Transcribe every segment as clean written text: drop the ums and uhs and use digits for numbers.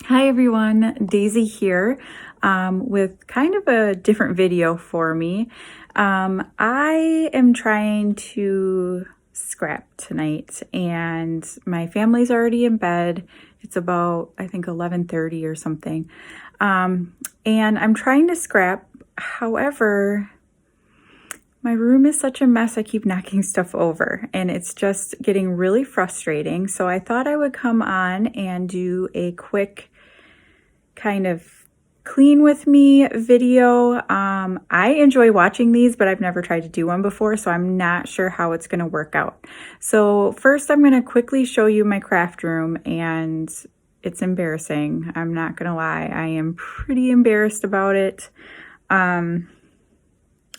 Hi everyone, Daisy here with kind of a different video for me. I am trying to scrap tonight and my family's already in bed. It's about, I think, 11:30 or something. And I'm trying to scrap. However, my room is such a mess, I keep knocking stuff over and it's just getting really frustrating. So I thought I would come on and do a quick kind of clean with me video. I enjoy watching these, but I've never tried to do one before, so I'm not sure how it's going to work out. So first I'm going to quickly show you my craft room, and it's embarrassing. I'm not going to lie. I am pretty embarrassed about it. But I'm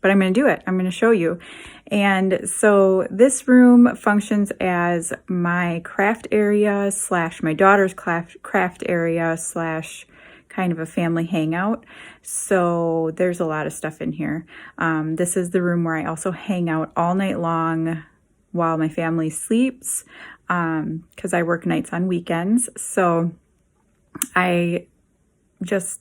going to do it. I'm going to show you. And so this room functions as my craft area slash my daughter's craft area slash kind of a family hangout. So there's a lot of stuff in here. This is the room where I also hang out all night long while my family sleeps, because I work nights on weekends. So I just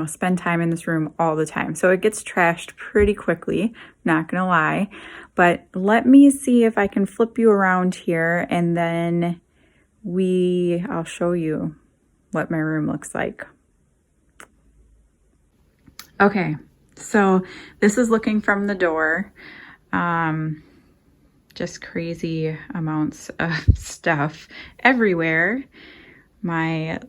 spend time in this room all the time. So it gets trashed pretty quickly, not gonna lie. But let me see if I can flip you around here, and then I'll show you what my room looks like. Okay, so this is looking from the door. Just crazy amounts of stuff everywhere. My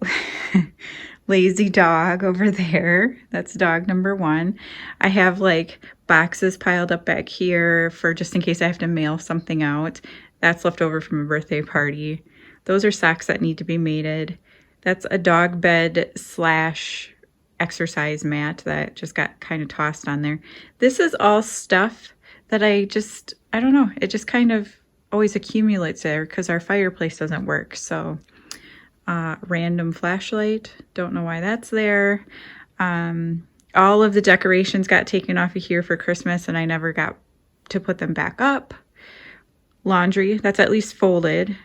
lazy dog over there, that's dog number 1. I have like boxes piled up back here for just in case I have to mail something out. That's left over from a birthday party. Those are socks that need to be mated. That's a dog bed slash exercise mat that just got kind of tossed on there. This is all stuff that I don't know, it just kind of always accumulates there because our fireplace doesn't work. So random flashlight, don't know why that's there. All of the decorations got taken off of here for Christmas and I never got to put them back up. Laundry, that's at least folded.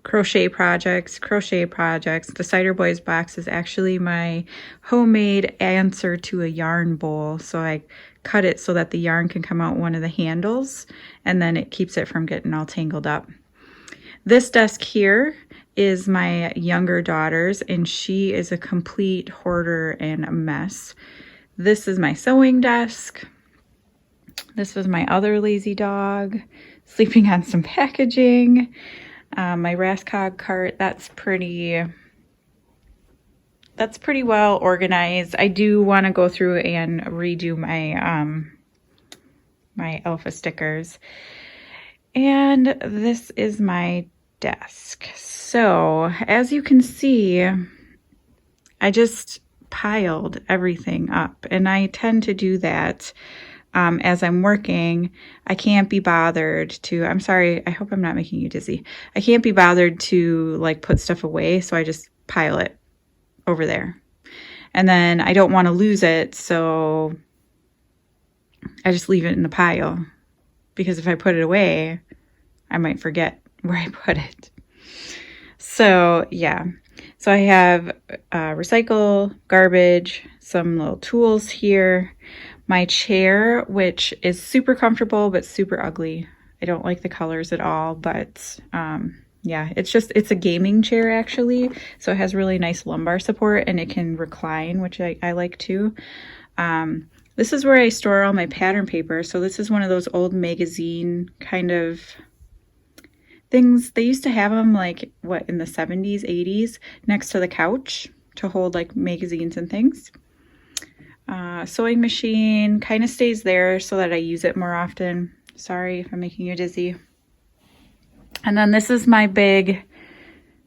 Crochet projects. The Cider Boys box is actually my homemade answer to a yarn bowl. So I cut it so that the yarn can come out one of the handles, and then it keeps it from getting all tangled up. This desk here is my younger daughter's, and she is a complete hoarder and a mess. This is my sewing desk. This was my other lazy dog sleeping on some packaging. My Rascog cart, that's pretty well organized. I do want to go through and redo my my alpha stickers. And this is my desk. So as you can see, I just piled everything up, and I tend to do that as I'm working. I can't be bothered to, I'm sorry, I hope I'm not making you dizzy. I can't be bothered to like put stuff away, so I just pile it over there. And then I don't want to lose it, so I just leave it in the pile, because if I put it away, I might forget where I put it. So yeah, so I have recycle, garbage, some little tools here. My chair, which is super comfortable but super ugly. I don't like the colors at all, but yeah, it's a gaming chair actually. So it has really nice lumbar support and it can recline, which I like too. This is where I store all my pattern paper. So this is one of those old magazine kind of things. They used to have them like, what, in the 70s, 80s, next to the couch to hold like magazines and things. Sewing machine kind of stays there so that I use it more often. Sorry if I'm making you dizzy. And then this is my big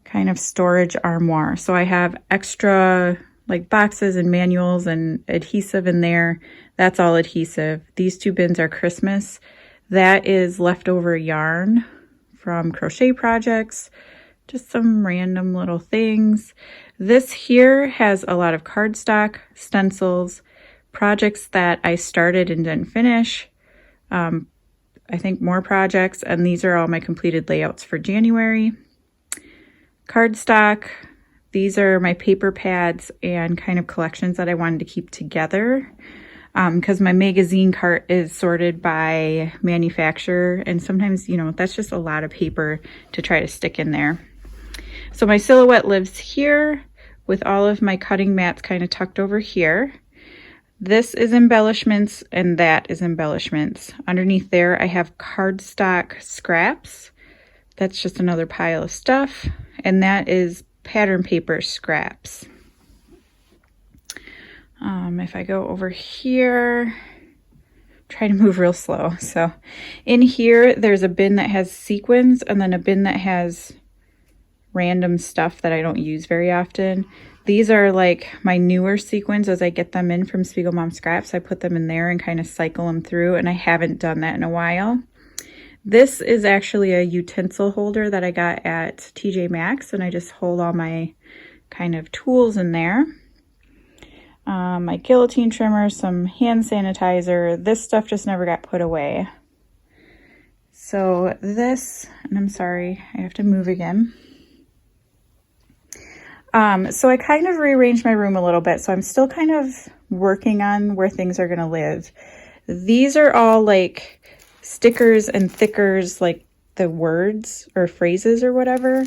kind of storage armoire. So I have extra like boxes and manuals and adhesive in there. That's all adhesive. These 2 bins are Christmas. That is leftover yarn from crochet projects, just some random little things. This here has a lot of cardstock, stencils, projects that I started and didn't finish. I think more projects, and these are all my completed layouts for January. Cardstock, These are my paper pads and kind of collections that I wanted to keep together because my magazine cart is sorted by manufacturer, and sometimes, you know, that's just a lot of paper to try to stick in there. So my silhouette lives here with all of my cutting mats kind of tucked over here. This is embellishments and that is embellishments. Underneath there I have cardstock scraps. That's just another pile of stuff. And that is pattern paper scraps. If I go over here, try to move real slow. So in here there's a bin that has sequins and then a bin that has random stuff that I don't use very often. These are like my newer sequins as I get them in from Spiegel Mom Scraps. I put them in there and kind of cycle them through, and I haven't done that in a while. This is actually a utensil holder that I got at TJ Maxx, and I just hold all my kind of tools in there. My guillotine trimmer, some hand sanitizer. This stuff just never got put away. So this, and I'm sorry, I have to move again. So I kind of rearranged my room a little bit, so I'm still kind of working on where things are going to live. These are all like stickers and thickers, like the words or phrases or whatever.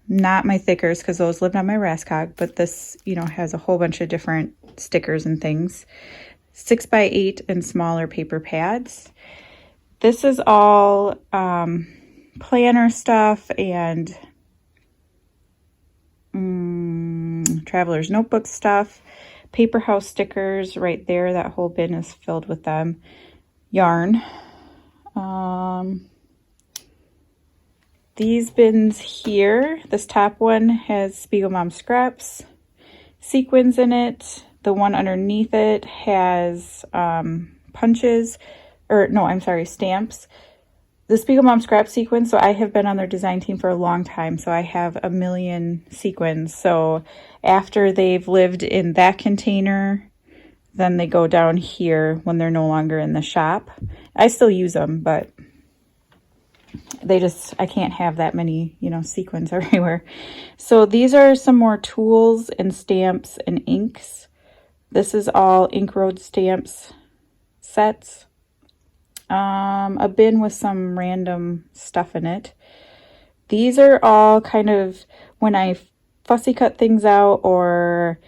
Not my thickers because those lived on my Raskog, but this, you know, has a whole bunch of different stickers and things. 6x8 and smaller paper pads. This is all planner stuff and traveler's notebook stuff, paper house stickers right there. That whole bin is filled with them. Yarn. These bins here, this top one has Spiegel Mom Scraps sequins in it. The one underneath it has punches, or no, I'm sorry, stamps. The Spiegel Mom Scrap sequins, so I have been on their design team for a long time, so I have a million sequins. So after they've lived in that container, then they go down here when they're no longer in the shop. I still use them, but they just, I can't have that many, you know, sequins everywhere. So these are some more tools and stamps and inks. This is all Ink Road stamps sets. A bin with some random stuff in it. These are all kind of when I fussy cut things out, or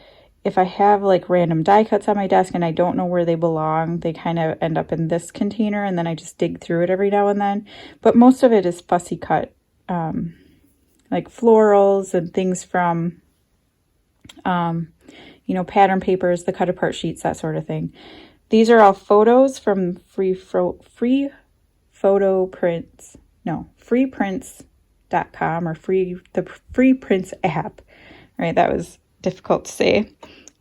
if I have like random die cuts on my desk and I don't know where they belong, they kind of end up in this container, and then I just dig through it every now and then. But most of it is fussy cut, like florals and things from, you know, pattern papers, the cut apart sheets, that sort of thing. These are all photos from freeprints.com or the Free Prints app. Right, that was difficult to say.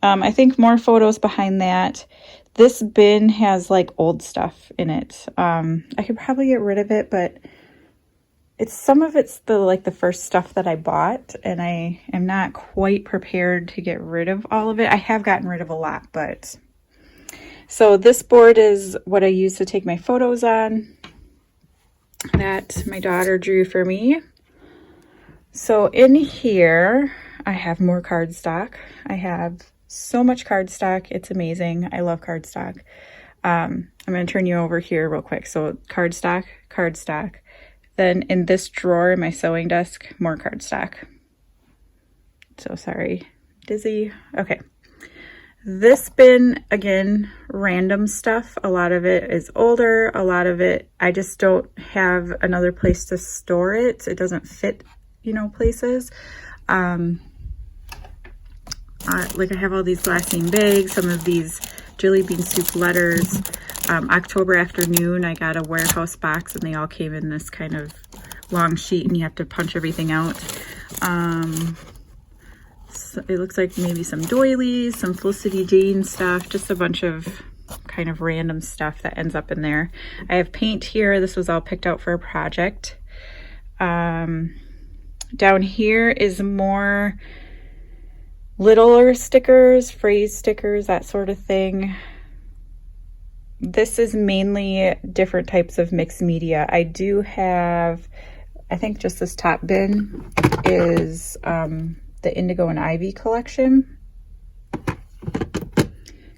I think more photos behind that. This bin has like old stuff in it. I could probably get rid of it, but some of it's the first stuff that I bought, and I am not quite prepared to get rid of all of it. I have gotten rid of a lot, but so this board is what I use to take my photos on that my daughter drew for me. So in here, I have more cardstock. I have so much cardstock. It's amazing. I love cardstock. I'm going to turn you over here real quick. So cardstock, cardstock. Then in this drawer in my sewing desk, more cardstock. So sorry, dizzy. Okay. This bin, again, random stuff. A lot of it is older. A lot of it, I just don't have another place to store it. It doesn't fit, you know, places. Like I have all these glassine bags, some of these jelly bean soup letters. October afternoon, I got a warehouse box and they all came in this kind of long sheet and you have to punch everything out. So it looks like maybe some doilies, some Felicity Jane stuff, just a bunch of kind of random stuff that ends up in there. I have paint here. This was all picked out for a project. Down here is more littler stickers, phrase stickers, that sort of thing. This is mainly different types of mixed media. I do have, I think just this top bin is the Indigo and Ivy collection,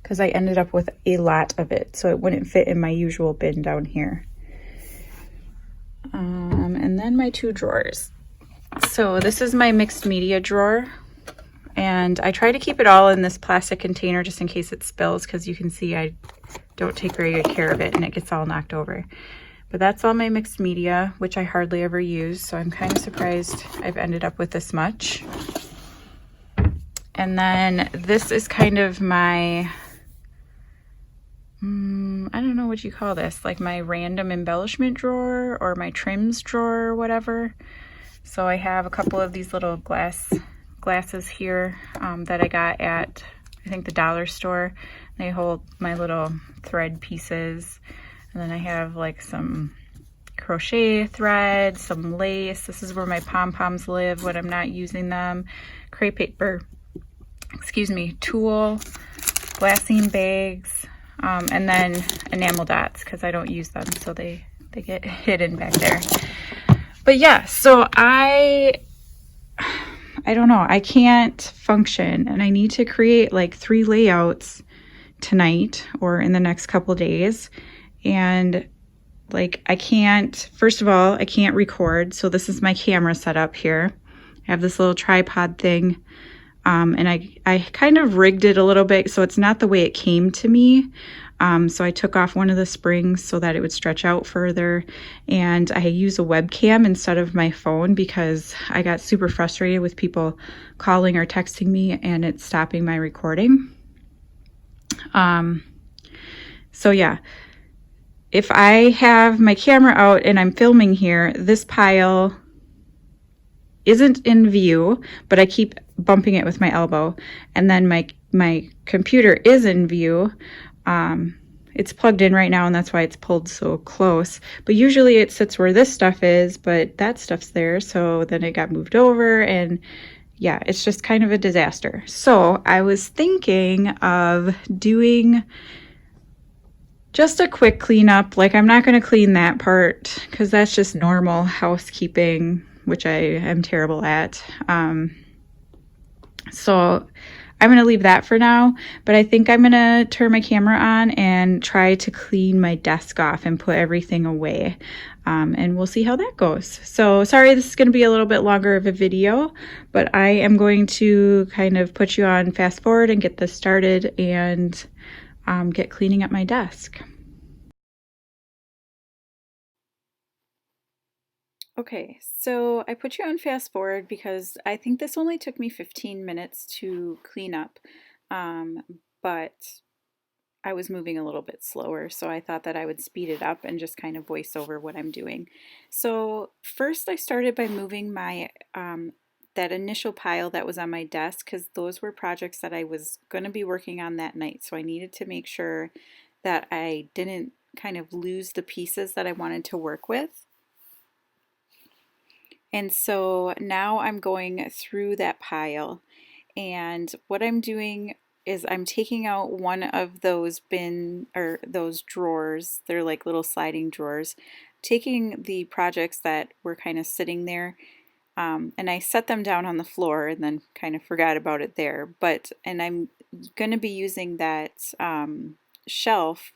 because I ended up with a lot of it, so it wouldn't fit in my usual bin down here. And then my 2 drawers. So this is my mixed media drawer, and I try to keep it all in this plastic container just in case it spills, because you can see I don't take very good care of it and it gets all knocked over. But that's all my mixed media, which I hardly ever use, so I'm kind of surprised I've ended up with this much. And then this is kind of my, I don't know what you call this, like my random embellishment drawer or my trims drawer or whatever. So I have a couple of these little glasses here that I got at, I think, the dollar store. They hold my little thread pieces. And then I have like some crochet thread, some lace. This is where my pom-poms live when I'm not using them. Crepe paper, tulle, glassine bags, and then enamel dots because I don't use them, so they get hidden back there. But yeah, so I don't know, I can't function, and I need to create like 3 layouts tonight or in the next couple days. And like, I can't, first of all, I can't record. So this is my camera set up here. I have this little tripod thing. And I kind of rigged it a little bit so it's not the way it came to me. So I took off one of the springs so that it would stretch out further. And I use a webcam instead of my phone because I got super frustrated with people calling or texting me and it's stopping my recording. So yeah, if I have my camera out and I'm filming here, this pile isn't in view, but I keep bumping it with my elbow. And then my computer is in view. It's plugged in right now, and that's why it's pulled so close. But usually it sits where this stuff is, but that stuff's there. So then it got moved over, and yeah, it's just kind of a disaster. So I was thinking of doing just a quick cleanup. Like, I'm not going to clean that part because that's just normal housekeeping, which I am terrible at. So I'm going to leave that for now, but I think I'm going to turn my camera on and try to clean my desk off and put everything away. And we'll see how that goes. So sorry, this is going to be a little bit longer of a video, but I am going to kind of put you on fast forward and get this started and get cleaning up my desk. Okay, so I put you on fast forward because I think this only took me 15 minutes to clean up, but I was moving a little bit slower, so I thought that I would speed it up and just kind of voice over what I'm doing. So first I started by moving my that initial pile that was on my desk, because those were projects that I was going to be working on that night, so I needed to make sure that I didn't kind of lose the pieces that I wanted to work with. And so now I'm going through that pile, and what I'm doing is I'm taking out one of those those drawers. They're like little sliding drawers, taking the projects that were kind of sitting there, and I set them down on the floor and then kind of forgot about it there. And I'm going to be using that shelf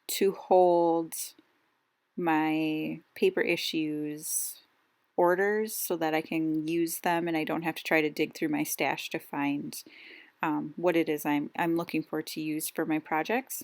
to hold my paper issues orders so that I can use them and I don't have to try to dig through my stash to find what it is I'm looking for to use for my projects.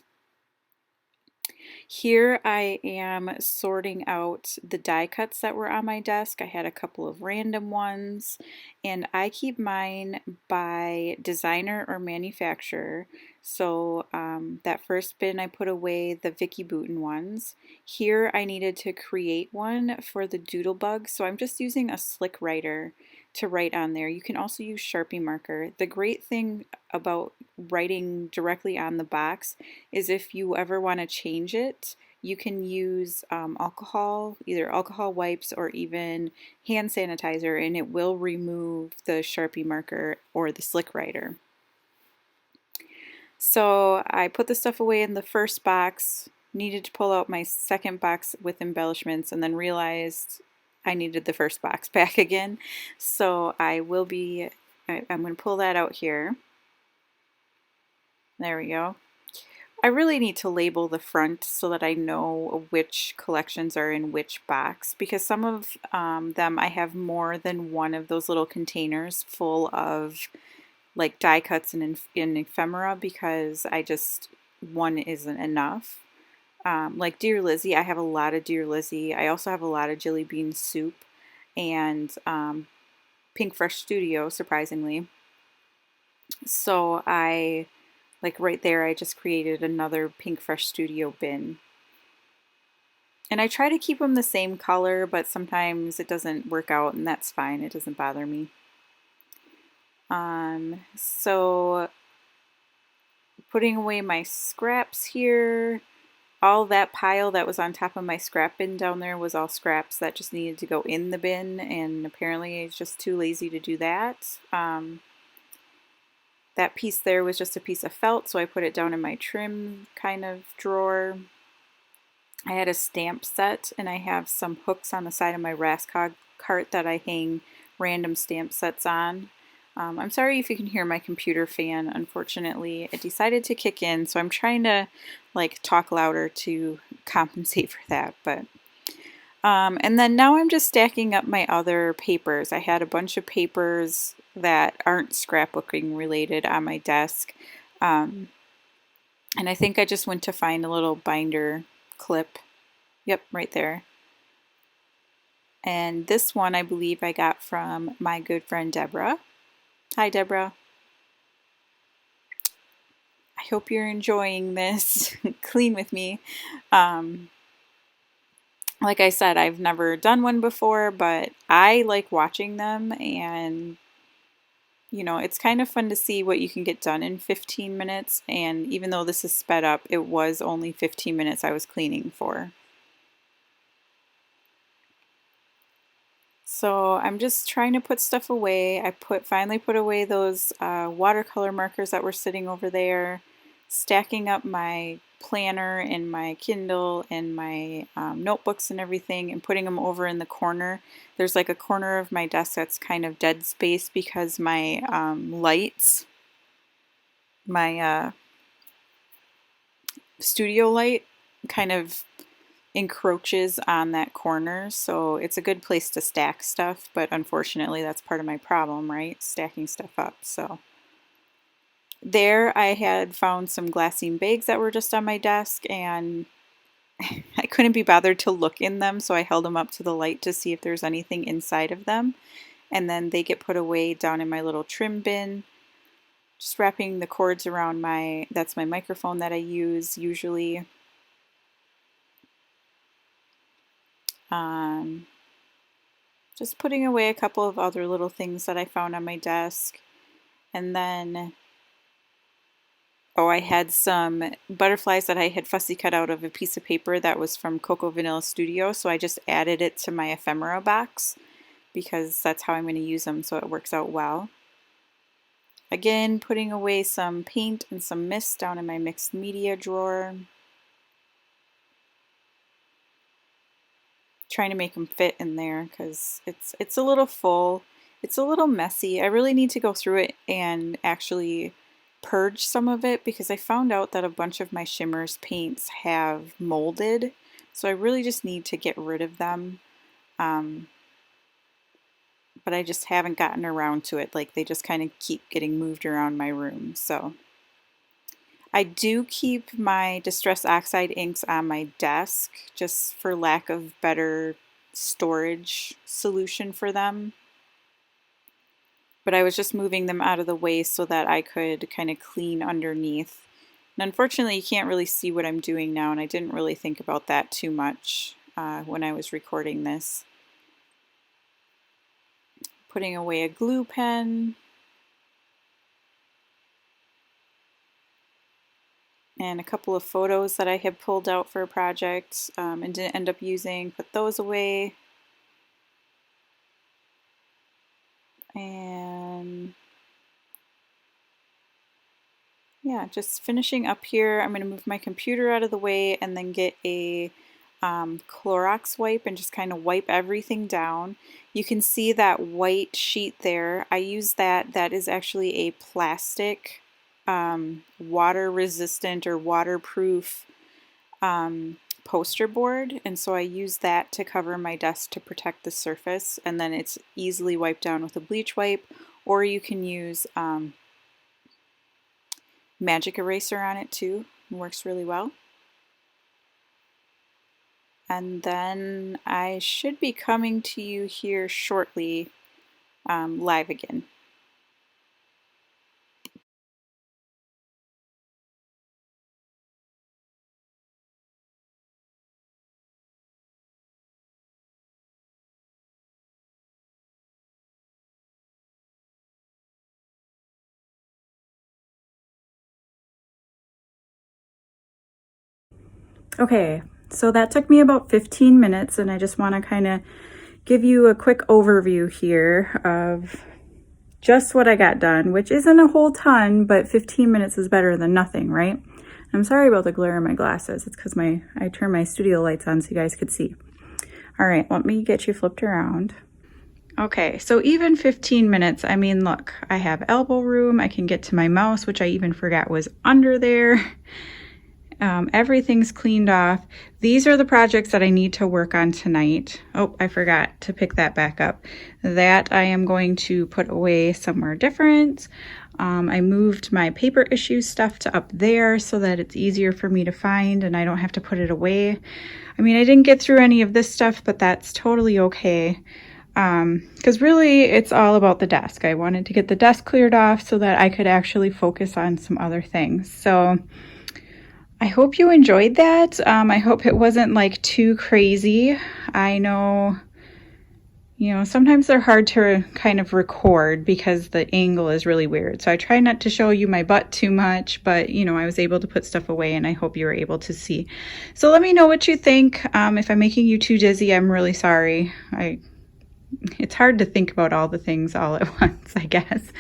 Here I am sorting out the die cuts that were on my desk. I had a couple of random ones, and I keep mine by designer or manufacturer. So that first bin I put away the Vicky Bouton ones. Here I needed to create one for the Doodlebug, so I'm just using a slick writer to write on there. You can also use Sharpie marker. The great thing about writing directly on the box is if you ever want to change it, you can use alcohol, either alcohol wipes or even hand sanitizer, and it will remove the Sharpie marker or the slick writer. So I put the stuff away in the first box, needed to pull out my second box with embellishments, and then realized I needed the first box back again. So I will be I'm going to pull that out here. There we go. I really need to label the front so that I know which collections are in which box, because some of them I have more than one of those little containers full of like die cuts and in ephemera, because one isn't enough. Like Dear Lizzie, I have a lot of Dear Lizzie. I also have a lot of Jelly Bean Soup and Pink Fresh Studio, surprisingly. So like right there, I just created another Pink Fresh Studio bin. And I try to keep them the same color, but sometimes it doesn't work out, and that's fine. It doesn't bother me. So putting away my scraps here. All that pile that was on top of my scrap bin down there was all scraps that just needed to go in the bin, and apparently I was just too lazy to do that. That piece there was just a piece of felt, so I put it down in my trim kind of drawer. I had a stamp set, and I have some hooks on the side of my Rascog cart that I hang random stamp sets on. I'm sorry if you can hear my computer fan. Unfortunately, it decided to kick in, so I'm trying to like talk louder to compensate for that. But and then now I'm just stacking up my other papers. I had a bunch of papers that aren't scrapbooking related on my desk, and I think I just went to find a little binder clip. Yep, right there. And this one I believe I got from my good friend Deborah. Hi, Deborah. I hope you're enjoying this clean with me. Like I said, I've never done one before, but I like watching them, and it's kind of fun to see what you can get done in 15 minutes. And even though this is sped up, it was only 15 minutes I was cleaning for. So I'm just trying to put stuff away. I finally put away those watercolor markers that were sitting over there, stacking up my planner and my Kindle and my notebooks and everything, and putting them over in the corner. There's like a corner of my desk that's kind of dead space because my lights, my studio light kind of encroaches on that corner, so it's a good place to stack stuff, but unfortunately that's part of my problem, right? Stacking stuff up. So there I had found some glassine bags that were just on my desk, and I couldn't be bothered to look in them, so I held them up to the light to see if there's anything inside of them, and then they get put away down in my little trim bin. Just wrapping the cords around that's my microphone that I use usually. Just putting away a couple of other little things that I found on my desk. And then, I had some butterflies that I had fussy cut out of a piece of paper that was from Cocoa Vanilla Studio, so I just added it to my ephemera box because that's how I'm going to use them, so it works out well. Again, putting away some paint and some mist down in my mixed media drawer. Trying to make them fit in there because it's a little full. It's a little messy. I really need to go through it and actually purge some of it, because I found out that a bunch of my shimmers paints have molded, so I really just need to get rid of them. But I just haven't gotten around to it. Like, they just kind of keep getting moved around my room. So I do keep my Distress Oxide inks on my desk just for lack of better storage solution for them. But I was just moving them out of the way so that I could kind of clean underneath. And unfortunately, you can't really see what I'm doing now, and I didn't really think about that too much when I was recording this. Putting away a glue pen. And a couple of photos that I had pulled out for a project and didn't end up using, put those away. And yeah, just finishing up here. I'm going to move my computer out of the way and then get a Clorox wipe and just kind of wipe everything down. You can see that white sheet there. I use that. That is actually a plastic water resistant or waterproof poster board, and so I use that to cover my desk to protect the surface, and then it's easily wiped down with a bleach wipe, or you can use magic eraser on it too. It works really well. And then I should be coming to you here shortly live again. Okay, so that took me about 15 minutes, and I just want to kind of give you a quick overview here of just what I got done, which isn't a whole ton, but 15 minutes is better than nothing, right? I'm sorry about the glare in my glasses. It's because I turned my studio lights on so you guys could see. All right, let me get you flipped around. Okay, so even 15 minutes, I mean, look, I have elbow room. I can get to my mouse, which I even forgot was under there. Everything's cleaned off. These are the projects that I need to work on tonight. Oh, I forgot to pick that back up. That I am going to put away somewhere different. I moved my paper issue stuff to up there so that it's easier for me to find and I don't have to put it away. I mean, I didn't get through any of this stuff, but that's totally okay. Because really it's all about the desk. I wanted to get the desk cleared off so that I could actually focus on some other things. So I hope you enjoyed that. I hope it wasn't like too crazy. I know, you know, sometimes they're hard to kind of record because the angle is really weird. So I try not to show you my butt too much, but you know, I was able to put stuff away and I hope you were able to see. So let me know what you think. If I'm making you too dizzy, I'm really sorry. It's hard to think about all the things all at once, I guess.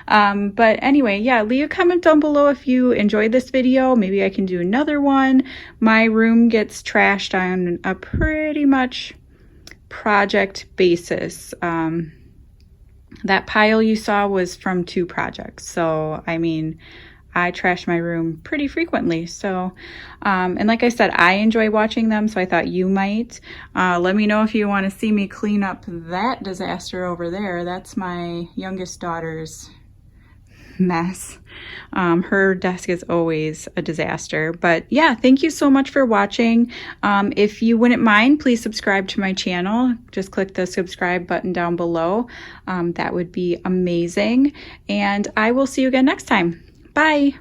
But anyway, yeah, leave a comment down below if you enjoyed this video. Maybe I can do another one. My room gets trashed on a pretty much project basis. That pile you saw was from 2 projects. So, I mean, I trash my room pretty frequently. So, and like I said, I enjoy watching them, so I thought you might. Let me know if you want to see me clean up that disaster over there. That's my youngest daughter's mess. Her desk is always a disaster. But yeah, thank you so much for watching. If you wouldn't mind, please subscribe to my channel. Just click the subscribe button down below. That would be amazing. And I will see you again next time. Bye.